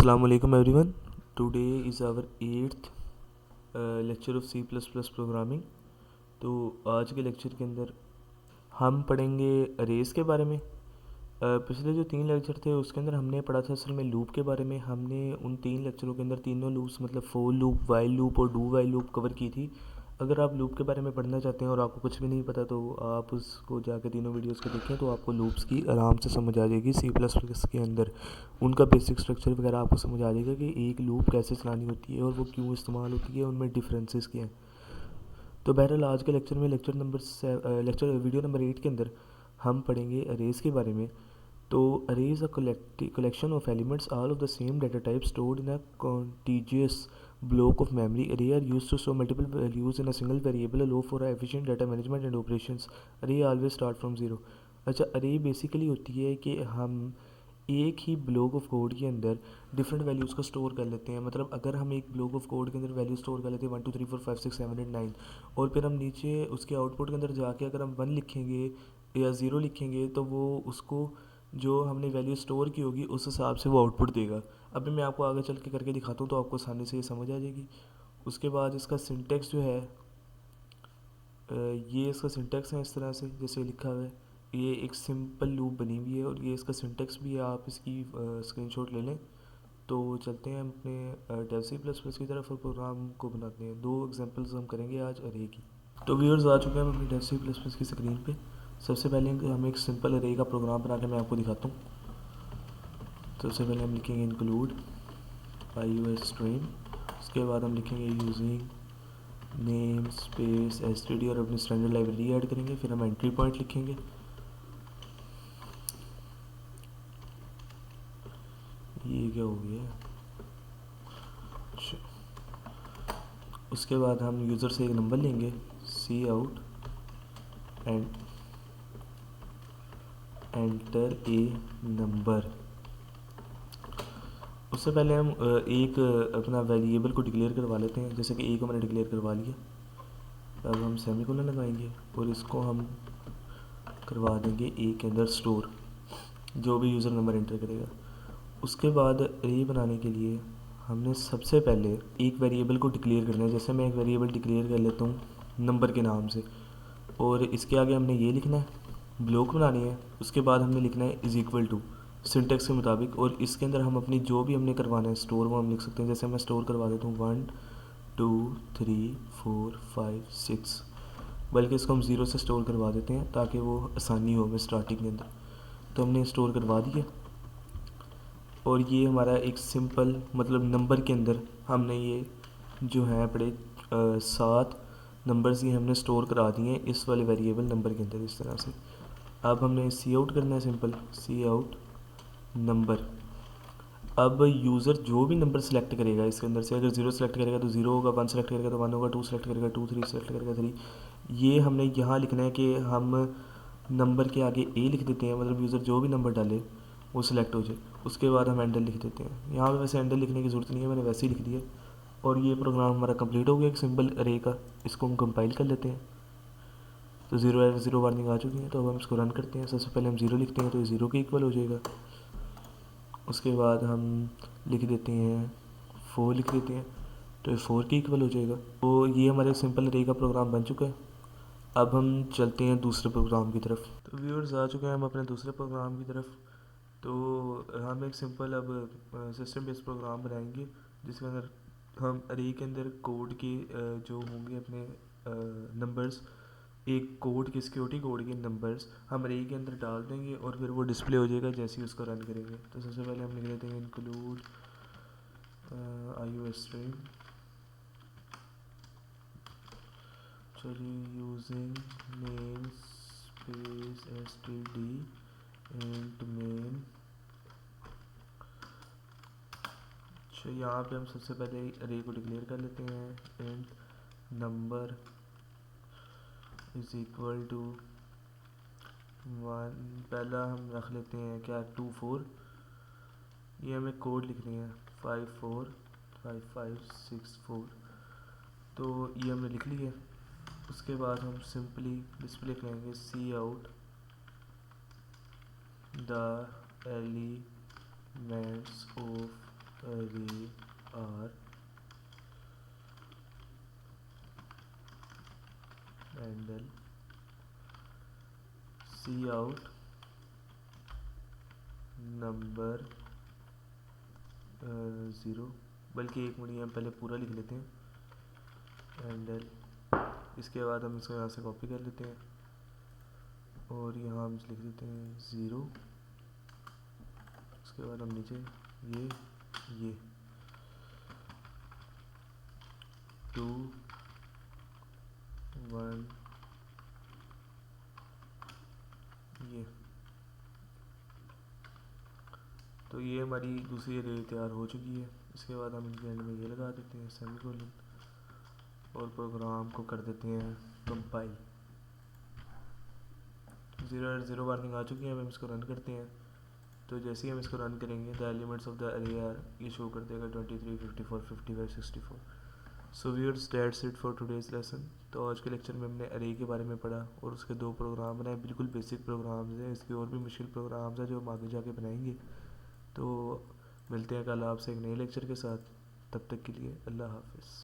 Assalamualaikum everyone. Today is our 8th lecture of C plus plus programming. तो आज के lecture के अंदर हम पढ़ेंगे अरेज के बारे में। पिछले जो 3 लेक्चर थे उसके अंदर हमने पढ़ा था असल में लूप के बारे में। हमने उन 3 लेक्चरों के अंदर तीनों लूप्स मतलब फोर लूप, वाइल लूप और डू वाइल लूप कवर की थी। अगर आप लूप के बारे में पढ़ना चाहते हैं और आपको कुछ भी नहीं पता तो आप उसको जाके तीनों वीडियोस को देखें, तो आपको लूप्स की आराम से समझ आ जाएगी। सी प्लस प्लस के अंदर उनका बेसिक स्ट्रक्चर वगैरह आपको समझ आ जाएगा कि एक लूप कैसे चलानी होती है और वो क्यों इस्तेमाल होती है, उनमें डिफरेंसेस क्या हैं। तो बहरहाल आज के लेक्चर में लेक्चर वीडियो नंबर 8 के अंदर हम पढ़ेंगे अरेज के बारे में। तो arrays a collection of elements all of the same data type stored in a contiguous block of memory. Array are used to store multiple values in a single variable, allow for efficient data management and operations. Array always start from zero. अच्छा, अरे basically होती है कि हम एक ही block of code के अंदर different values को स्टोर कर लेते हैं। मतलब अगर हम एक ब्लॉक ऑफ कोड के अंदर वैल्यू स्टोर कर लेते हैं 1 2 3 4 5 6 7 8 9, और फिर हम नीचे उसके आउटपुट के अंदर जाके अगर हम 1 लिखेंगे या 0 लिखेंगे तो वो उसको जो हमने वैल्यू स्टोर की होगी उस हिसाब से वो आउटपुट देगा। अभी मैं आपको आगे चल के करके दिखाता हूँ तो आपको आसानी से ये समझ आ जाएगी। उसके बाद इसका सिंटेक्स जो है, ये इसका सिंटेक्स है इस तरह से जैसे लिखा हुआ है। ये एक सिंपल लूप बनी हुई है और ये इसका सिंटेक्स भी है, आप इसकी स्क्रीनशॉट ले लें। तो चलते हैं अपने डेव सी प्लस प्लस की तरफ और प्रोग्राम को बनाते हैं। 2 एग्जांपल्स हम करेंगे आज अरे की। तो व्यूअर्स आ चुके हैं हम अपनी डेव सी प्लस प्लस की स्क्रीन पे। सबसे पहले हम एक सिंपल अरे का प्रोग्राम बना के मैं आपको दिखाता हूँ। सबसे पहले हम लिखेंगे इंक्लूड iOS स्ट्रीम। उसके बाद हम लिखेंगे यूजिंग नेम स्पेस std और अपनी स्टैंडर्ड लाइब्रेरी ऐड करेंगे। फिर हम एंट्री पॉइंट लिखेंगे। ये क्या हो गया? अच्छा, उसके बाद हम यूज़र से एक नंबर लेंगे, cout and enter a number. उससे पहले हम एक अपना वेरिएबल को डिक्लेयर करवा लेते हैं। जैसे कि ए को मैंने डिक्लेयर करवा लिया। अब हम सेमीकोलन लगाएंगे और इसको हम करवा देंगे ए के अंदर स्टोर, जो भी यूज़र नंबर एंटर करेगा। उसके बाद अरे बनाने के लिए हमने सबसे पहले एक वेरिएबल को डिक्लेयर करना है। जैसे मैं एक वेरिएबल डिक्लेयर कर लेता हूँ नंबर के नाम से, और इसके आगे हमने ये लिखना है, ब्लॉक बनानी है। उसके बाद हमने लिखना है इज़ इक्वल टू सिंटेक्स के मुताबिक, और इसके अंदर हम अपनी जो भी हमने करवाना है स्टोर वो हम लिख सकते हैं। जैसे मैं स्टोर करवा देता हूँ 1 2 3 4 5 6, बल्कि इसको हम 0 से स्टोर करवा देते हैं ताकि वो आसानी हो हमें स्टार्टिंग के अंदर। तो हमने स्टोर करवा दिया और ये हमारा एक सिंपल मतलब नंबर के अंदर हमने ये जो है बड़े 7 नंबर्स ये हमने स्टोर करा दिए हैं इस वाले वेरिएबल नंबर के अंदर इस तरह से। अब हमने सी आउट करना है, सिंपल सी आउट नंबर। अब यूज़र जो भी नंबर सेलेक्ट करेगा इसके अंदर से, अगर 0 सेलेक्ट करेगा तो 0 होगा, 1 सेलेक्ट करेगा तो 1 होगा, 2 सेलेक्ट करेगा 2, 3 सेलेक्ट करेगा 3। ये हमने यहाँ लिखना है कि हम नंबर के आगे ए लिख देते हैं, मतलब यूज़र जो भी नंबर डाले वो सिलेक्ट हो जाए। उसके बाद हम एंटर लिख देते हैं। यहाँ पे वैसे एंटर लिखने की ज़रूरत नहीं है, मैंने वैसे ही लिख दिया और ये प्रोग्राम हमारा कंप्लीट हो गया एक सिंपल अरे का। इसको हम कंपाइल कर लेते हैं। तो 0 वार्निंग आ चुकी है। तो अब हम इसको रन करते हैं। सबसे पहले हम 0 लिखते हैं तो ये 0 के इक्वल हो जाएगा। उसके बाद हम लिख देते हैं 4 लिख देते हैं तो ये 4 के इक्वल हो जाएगा। तो ये हमारे सिंपल अरे का प्रोग्राम बन चुका है। अब हम चलते हैं दूसरे प्रोग्राम की तरफ। तो व्यूअर्स आ चुके हैं हम अपने दूसरे प्रोग्राम की तरफ। तो हम एक सिंपल अब सिस्टम बेस्ड प्रोग्राम बनाएंगे जिसके अंदर हम अरे के अंदर कोड के जो होंगे अपने नंबर्स, एक कोड के सिक्योरिटी कोड के नंबर्स हम अरे के अंदर डाल देंगे और फिर वो डिस्प्ले हो जाएगा जैसे ही उसको रन करेंगे। तो सबसे पहले हम लिख देते हैं इंक्लूड iOS स्ट्रीम, चलिए using name space std and main. अच्छा, यहाँ पे हम सबसे पहले अरे को डिक्लेयर कर लेते हैं and number is equal to 1। पहला हम रख लेते हैं क्या 2 4। ये हमें कोड लिखने हैं 5 4 5 5 6 4। तो ये हमने लिख लिया। उसके बाद हम सिंपली डिस्प्ले करेंगे cout the elements of array r handle cout number 0, बल्कि एक मिनट हम पहले पूरा लिख लेते हैं हैंडल। इसके बाद हम इसको यहाँ से कॉपी कर लेते हैं और यहाँ हम लिख देते हैं 0। उसके बाद हम नीचे ये 2 1 ये, तो ये हमारी दूसरी अरे तैयार हो चुकी है। इसके बाद हम इनके एंड में ये लगा देते हैं सेमीकोलन और प्रोग्राम को कर देते हैं कंपाइल। 0 वार्निंग आ चुकी है। अब हम इसको रन करते हैं। तो जैसे ही हम इसको रन करेंगे द एलिमेंट्स ऑफ द अरे आर, ये शो कर देगा 23 54 55 64। So viewers, that's it for today's lesson. तो आज के लेक्चर में हमने अरे के बारे में पढ़ा और उसके 2 प्रोग्राम बनाए, बिल्कुल बेसिक प्रोग्राम्स हैं। इसके और भी मुश्किल प्रोग्राम्स हैं जो हम आगे जाके बनाएंगे। तो मिलते हैं कल आपसे एक नए लेक्चर के साथ। तब तक के लिए अल्लाह हाफिज़।